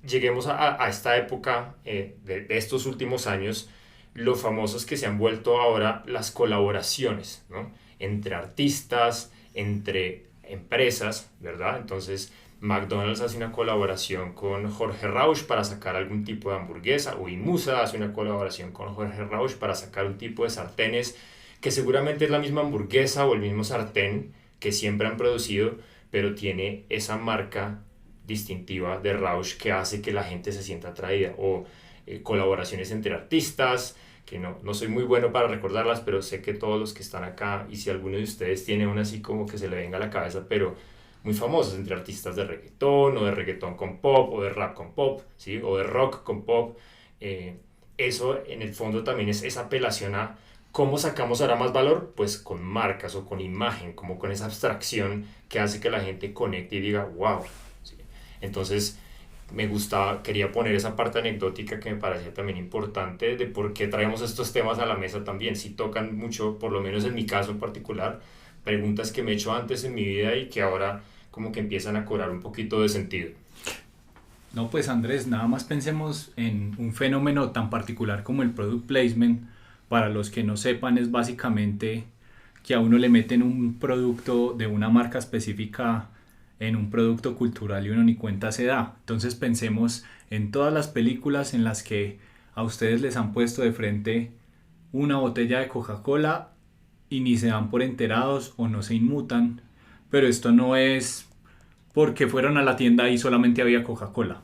lleguemos a esta época de estos últimos años, lo famosos que se han vuelto ahora las colaboraciones, ¿no? Entre artistas, entre empresas, ¿verdad? Entonces, McDonald's hace una colaboración con Jorge Rauch para sacar algún tipo de hamburguesa, o Imusa hace una colaboración con Jorge Rauch para sacar un tipo de sartenes que seguramente es la misma hamburguesa o el mismo sartén que siempre han producido, pero tiene esa marca distintiva de Rausch que hace que la gente se sienta atraída, o colaboraciones entre artistas, que no soy muy bueno para recordarlas, pero sé que todos los que están acá, y si alguno de ustedes tiene una así como que se le venga a la cabeza, pero muy famosas entre artistas de reggaetón, o de reggaetón con pop, o de rap con pop, ¿sí? O de rock con pop. Eso en el fondo también es esa apelación a cómo sacamos ahora más valor, pues con marcas o con imagen, como con esa abstracción que hace que la gente conecte y diga, wow. ¿Sí? Entonces, quería poner esa parte anecdótica que me parecía también importante de por qué traemos estos temas a la mesa también. Si tocan mucho, por lo menos en mi caso en particular, preguntas que me he hecho antes en mi vida y que ahora como que empiezan a cobrar un poquito de sentido. No, pues Andrés, nada más pensemos en un fenómeno tan particular como el product placement. Para los que no sepan, es básicamente que a uno le meten un producto de una marca específica en un producto cultural y uno ni cuenta se da. Entonces pensemos en todas las películas en las que a ustedes les han puesto de frente una botella de Coca-Cola y ni se dan por enterados o no se inmutan, pero esto no es porque fueron a la tienda y solamente había Coca-Cola,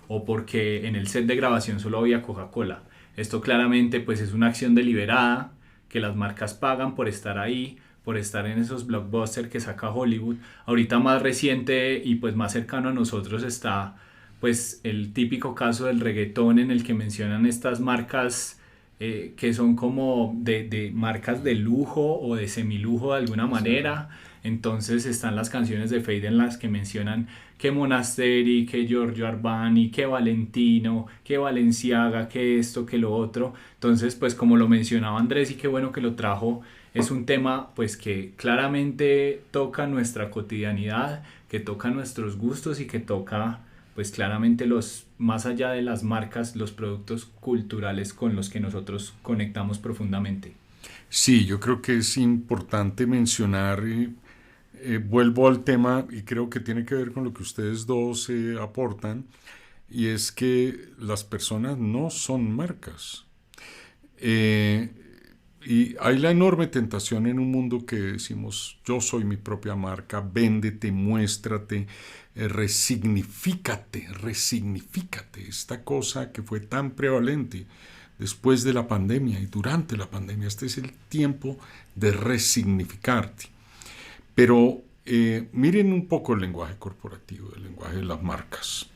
o porque en el set de grabación solo había Coca-Cola. Esto claramente pues es una acción deliberada que las marcas pagan por estar ahí, por estar en esos blockbusters que saca Hollywood. Ahorita más reciente y pues más cercano a nosotros está pues el típico caso del reggaetón, en el que mencionan estas marcas que son como de marcas de lujo o de semilujo de alguna manera. Entonces están las canciones de Feid en las que mencionan que Monasteri, que Giorgio Armani, que Valentino, que Balenciaga, que esto, que lo otro. Entonces, pues como lo mencionaba Andrés, y qué bueno que lo trajo, es un tema pues que claramente toca nuestra cotidianidad, que toca nuestros gustos y que toca pues claramente más allá de las marcas, los productos culturales con los que nosotros conectamos profundamente. Sí, yo creo que es importante mencionar, vuelvo al tema y creo que tiene que ver con lo que ustedes dos aportan, y es que las personas no son marcas. Y hay la enorme tentación en un mundo que decimos, yo soy mi propia marca, véndete, muéstrate, resignifícate, esta cosa que fue tan prevalente después de la pandemia y durante la pandemia. Este es el tiempo de resignificarte. Pero miren un poco el lenguaje corporativo, el lenguaje de las marcas.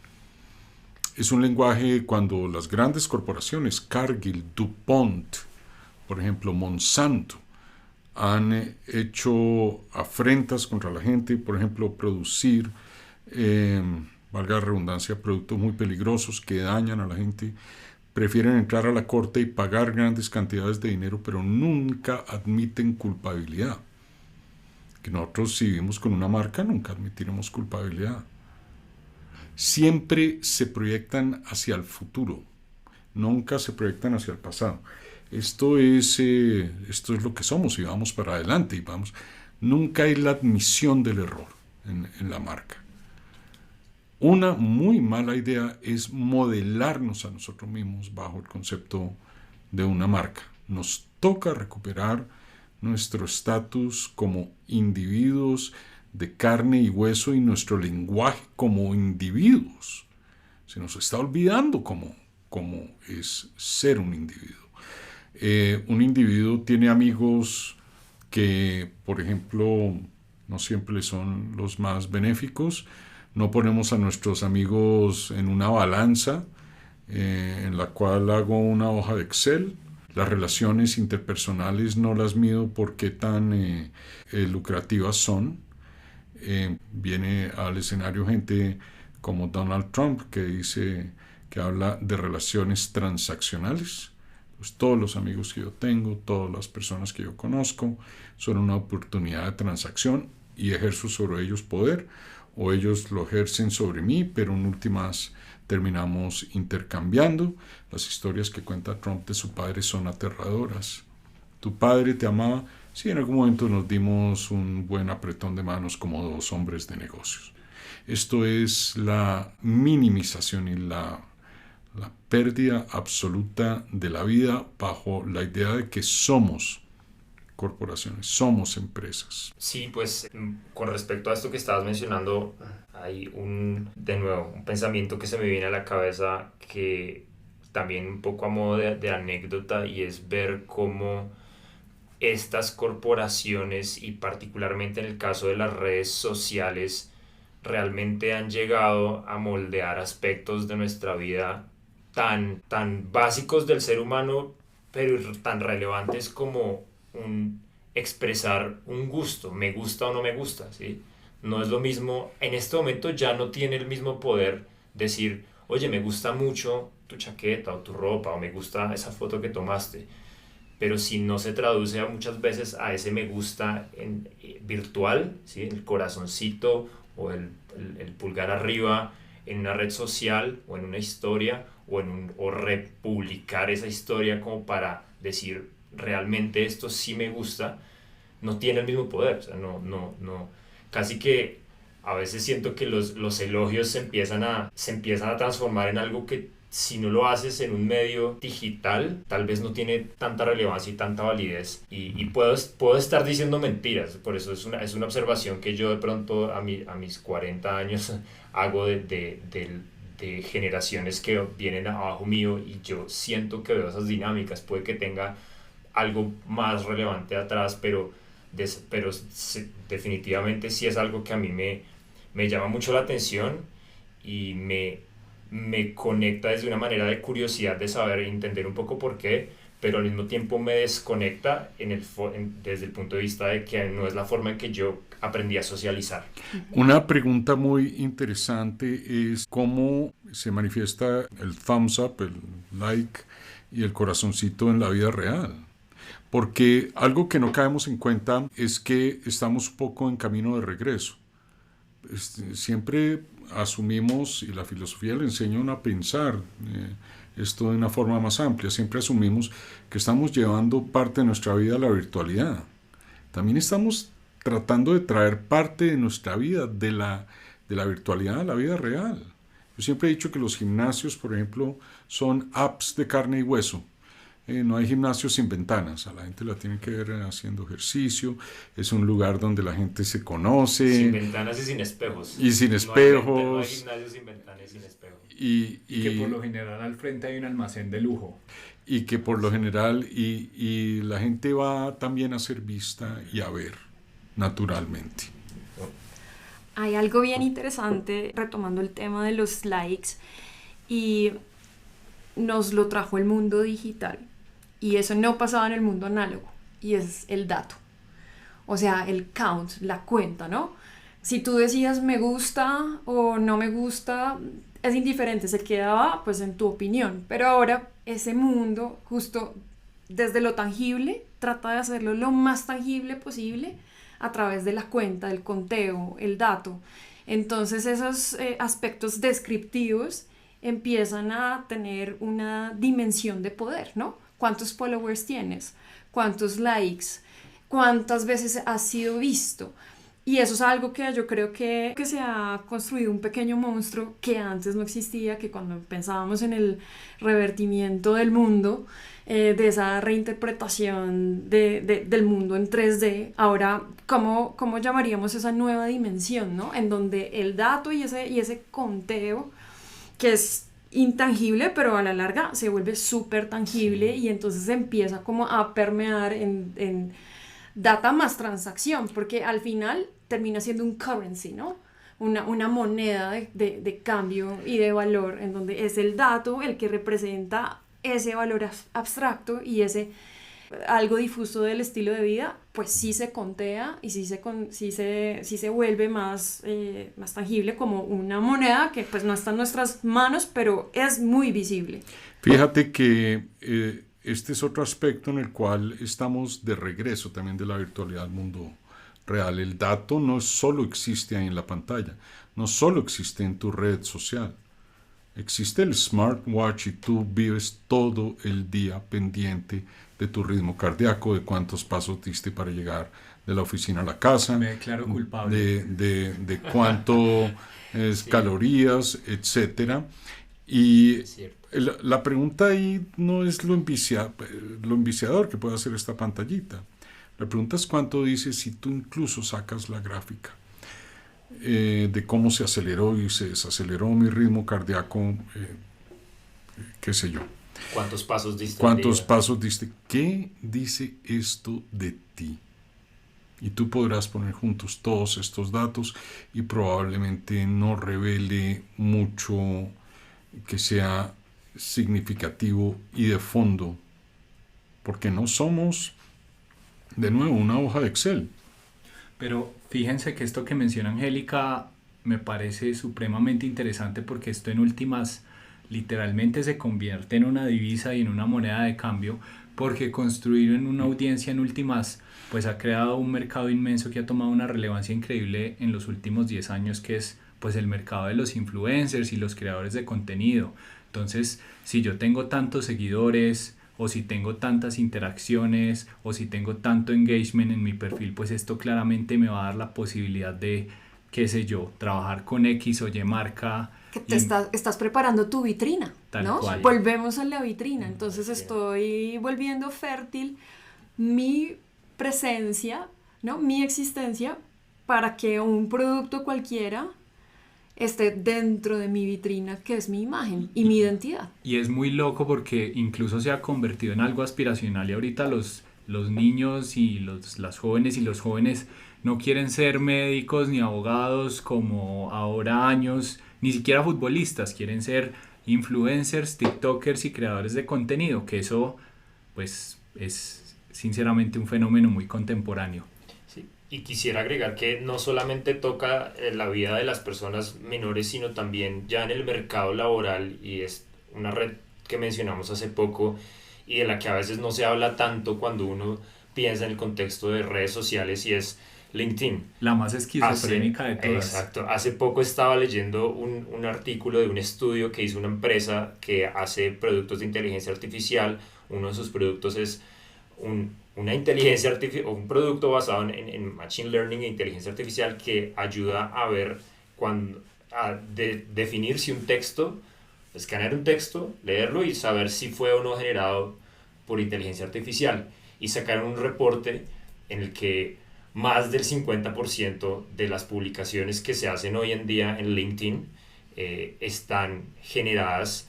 Es un lenguaje cuando las grandes corporaciones, Cargill, DuPont, por ejemplo, Monsanto, han hecho afrentas contra la gente, por ejemplo, producir, valga la redundancia, productos muy peligrosos que dañan a la gente. Prefieren entrar a la corte y pagar grandes cantidades de dinero, pero nunca admiten culpabilidad. Que nosotros, si vivimos con una marca, nunca admitiremos culpabilidad. Siempre se proyectan hacia el futuro, nunca se proyectan hacia el pasado. Esto es lo que somos y vamos para adelante. Y vamos. Nunca hay la admisión del error en la marca. Una muy mala idea es modelarnos a nosotros mismos bajo el concepto de una marca. Nos toca recuperar nuestro estatus como individuos de carne y hueso y nuestro lenguaje como individuos. Se nos está olvidando cómo es ser un individuo. Un individuo tiene amigos que, por ejemplo, no siempre son los más benéficos. No ponemos a nuestros amigos en una balanza en la cual hago una hoja de Excel. Las relaciones interpersonales no las mido por qué tan lucrativas son. Viene al escenario gente como Donald Trump que habla de relaciones transaccionales. Pues todos los amigos que yo tengo, todas las personas que yo conozco son una oportunidad de transacción y ejerzo sobre ellos poder, o ellos lo ejercen sobre mí, pero en últimas terminamos intercambiando. Las historias que cuenta Trump de su padre son aterradoras. ¿Tu padre te amaba? Sí, en algún momento nos dimos un buen apretón de manos como dos hombres de negocios. Esto es la minimización y la pérdida absoluta de la vida bajo la idea de que somos corporaciones, somos empresas. Sí, pues con respecto a esto que estabas mencionando, hay de nuevo, un pensamiento que se me viene a la cabeza que también un poco a modo de anécdota, y es ver cómo estas corporaciones, y particularmente en el caso de las redes sociales, realmente han llegado a moldear aspectos de nuestra vida tan básicos del ser humano, pero tan relevantes como expresar un gusto, me gusta o no me gusta, ¿sí? No es lo mismo, en este momento ya no tiene el mismo poder decir, oye, me gusta mucho tu chaqueta o tu ropa, o me gusta esa foto que tomaste, pero si no se traduce muchas veces a ese me gusta virtual, ¿sí? El corazoncito o el pulgar arriba en una red social o en una historia, o republicar esa historia como para decir realmente esto sí me gusta, no tiene el mismo poder. O sea, no, casi que a veces siento que los elogios se empiezan a transformar en algo que, si no lo haces en un medio digital, tal vez no tiene tanta relevancia y tanta validez, y puedo estar diciendo mentiras. Por eso es una observación que yo de pronto a mis 40 años hago de generaciones que vienen abajo mío, y yo siento que veo esas dinámicas. Puede que tenga algo más relevante atrás, pero definitivamente sí es algo que a mí me llama mucho la atención, y me conecta desde una manera de curiosidad, de saber e entender un poco por qué, pero al mismo tiempo me desconecta desde el punto de vista de que no es la forma en que yo aprendí a socializar. Una pregunta muy interesante es cómo se manifiesta el thumbs up, el like y el corazoncito en la vida real. Porque algo que no caemos en cuenta es que estamos un poco en camino de regreso. Siempre asumimos, y la filosofía le enseña a uno a pensar esto de una forma más amplia, siempre asumimos que estamos llevando parte de nuestra vida a la virtualidad. También estamos tratando de traer parte de nuestra vida de la virtualidad a la vida real. Yo siempre he dicho que los gimnasios, por ejemplo, son apps de carne y hueso. No hay gimnasios sin ventanas, a la gente la tienen que ver haciendo ejercicio, es un lugar donde la gente se conoce. Sin ventanas y sin espejos. Y sin espejos. No hay gimnasios sin ventanas y sin espejos. Y que por lo general al frente hay un almacén de lujo. Y que por lo general, y la gente va también a ser vista y a ver, naturalmente. Hay algo bien interesante, retomando el tema de los likes, y nos lo trajo el mundo digital. Y eso no pasaba en el mundo análogo, y es el dato. O sea, el count, la cuenta, ¿no? Si tú decías me gusta o no me gusta, es indiferente, se quedaba pues en tu opinión. Pero ahora ese mundo, justo desde lo tangible, trata de hacerlo lo más tangible posible a través de la cuenta, del conteo, el dato. Entonces esos aspectos descriptivos empiezan a tener una dimensión de poder, ¿no? ¿Cuántos followers tienes? ¿Cuántos likes? ¿Cuántas veces has sido visto? Y eso es algo que yo creo que se ha construido un pequeño monstruo que antes no existía, que cuando pensábamos en el revertimiento del mundo, de esa reinterpretación del mundo en 3D, ahora, ¿cómo llamaríamos esa nueva dimensión, ¿no? En donde el dato y ese conteo, que es intangible, pero a la larga se vuelve súper tangible, y entonces empieza como a permear en data más transacción, porque al final termina siendo un currency, ¿no? Una moneda de cambio y de valor, en donde es el dato el que representa ese valor abstracto, y ese algo difuso del estilo de vida, pues sí se contea y sí se vuelve más tangible, como una moneda que pues no está en nuestras manos, pero es muy visible. Fíjate que este es otro aspecto en el cual estamos de regreso también de la virtualidad al mundo real. El dato no solo existe ahí en la pantalla, no solo existe en tu red social. Existe el smartwatch, y tú vives todo el día pendiente de tu ritmo cardíaco, de cuántos pasos diste para llegar de la oficina a la casa. Me declaro culpable. De cuánto es calorías, etc. Y la pregunta ahí no es lo enviciador que puede hacer esta pantallita. La pregunta es cuánto dice si tú incluso sacas la gráfica de cómo se aceleró y se desaceleró mi ritmo cardíaco, qué sé yo. ¿Cuántos pasos diste? ¿Cuántos pasos diste? ¿Qué dice esto de ti? Y tú podrás poner juntos todos estos datos y probablemente no revele mucho que sea significativo y de fondo, porque no somos, de nuevo, una hoja de Excel. Pero fíjense que esto que menciona Angélica me parece supremamente interesante, porque esto en últimas literalmente se convierte en una divisa y en una moneda de cambio, porque construir en una audiencia en últimas pues ha creado un mercado inmenso que ha tomado una relevancia increíble en los últimos 10 años, que es pues el mercado de los influencers y los creadores de contenido. Entonces, si yo tengo tantos seguidores, o si tengo tantas interacciones, o si tengo tanto engagement en mi perfil, pues esto claramente me va a dar la posibilidad de, qué sé yo, trabajar con X o Y marca. Que te estás preparando tu vitrina, Tal ¿no? cual. Volvemos a la vitrina, entonces estoy volviendo fértil mi presencia, ¿no? Mi existencia, para que un producto cualquiera esté dentro de mi vitrina, que es mi imagen y mi identidad. Y es muy loco porque incluso se ha convertido en algo aspiracional, y ahorita los niños y las jóvenes y los jóvenes no quieren ser médicos ni abogados como ahora años, ni siquiera futbolistas, quieren ser influencers, tiktokers y creadores de contenido, que eso pues es sinceramente un fenómeno muy contemporáneo. Sí. Y quisiera agregar que no solamente toca la vida de las personas menores, sino también ya en el mercado laboral, y es una red que mencionamos hace poco y de la que a veces no se habla tanto cuando uno piensa en el contexto de redes sociales, y es LinkedIn. La más esquizofrénica de todas. Exacto. Hace poco estaba leyendo un artículo de un estudio que hizo una empresa que hace productos de inteligencia artificial. Uno de sus productos es una inteligencia artificial, o un producto basado en Machine Learning e inteligencia artificial, que ayuda a ver definir si un texto, escanear un texto, leerlo y saber si fue o no generado por inteligencia artificial. Y sacaron un reporte en el que más del 50% de las publicaciones que se hacen hoy en día en LinkedIn están generadas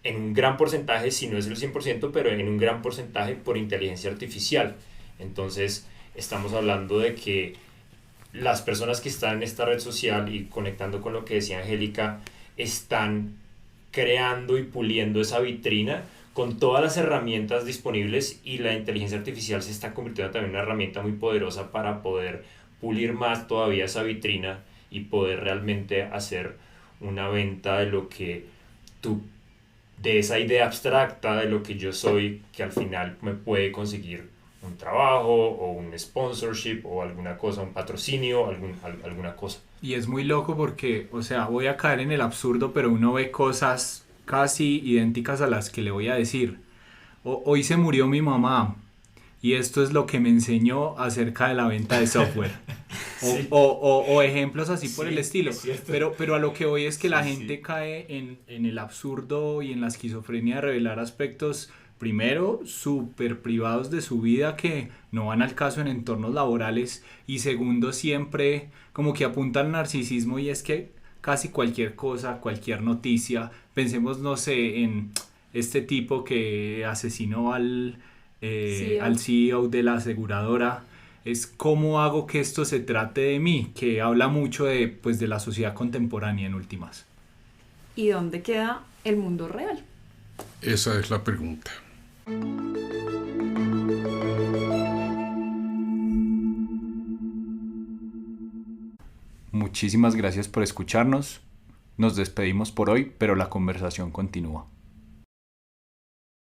en un gran porcentaje, si no es el 100%, pero en un gran porcentaje por inteligencia artificial. Entonces, estamos hablando de que las personas que están en esta red social, y conectando con lo que decía Angélica, están creando y puliendo esa vitrina con todas las herramientas disponibles, y la inteligencia artificial se está convirtiendo también en una herramienta muy poderosa para poder pulir más todavía esa vitrina y poder realmente hacer una venta de lo que tú, de esa idea abstracta de lo que yo soy, que al final me puede conseguir un trabajo o un sponsorship o alguna cosa, un patrocinio, alguna cosa. Y es muy loco porque, o sea, voy a caer en el absurdo, pero uno ve cosas casi idénticas a las que le voy a decir. Hoy se murió mi mamá y esto es lo que me enseñó acerca de la venta de software. Sí. o ejemplos así por el estilo. Pero a lo que voy es que la gente cae en el absurdo y en la esquizofrenia de revelar aspectos, primero, súper privados de su vida que no van al caso en entornos laborales, y segundo, siempre como que apunta al narcisismo, y es que casi cualquier cosa, cualquier noticia, pensemos, no sé, en este tipo que asesinó al CEO de la aseguradora, es cómo hago que esto se trate de mí, que habla mucho de la sociedad contemporánea en últimas. ¿Y dónde queda el mundo real? Esa es la pregunta. Muchísimas gracias por escucharnos. Nos despedimos por hoy, pero la conversación continúa.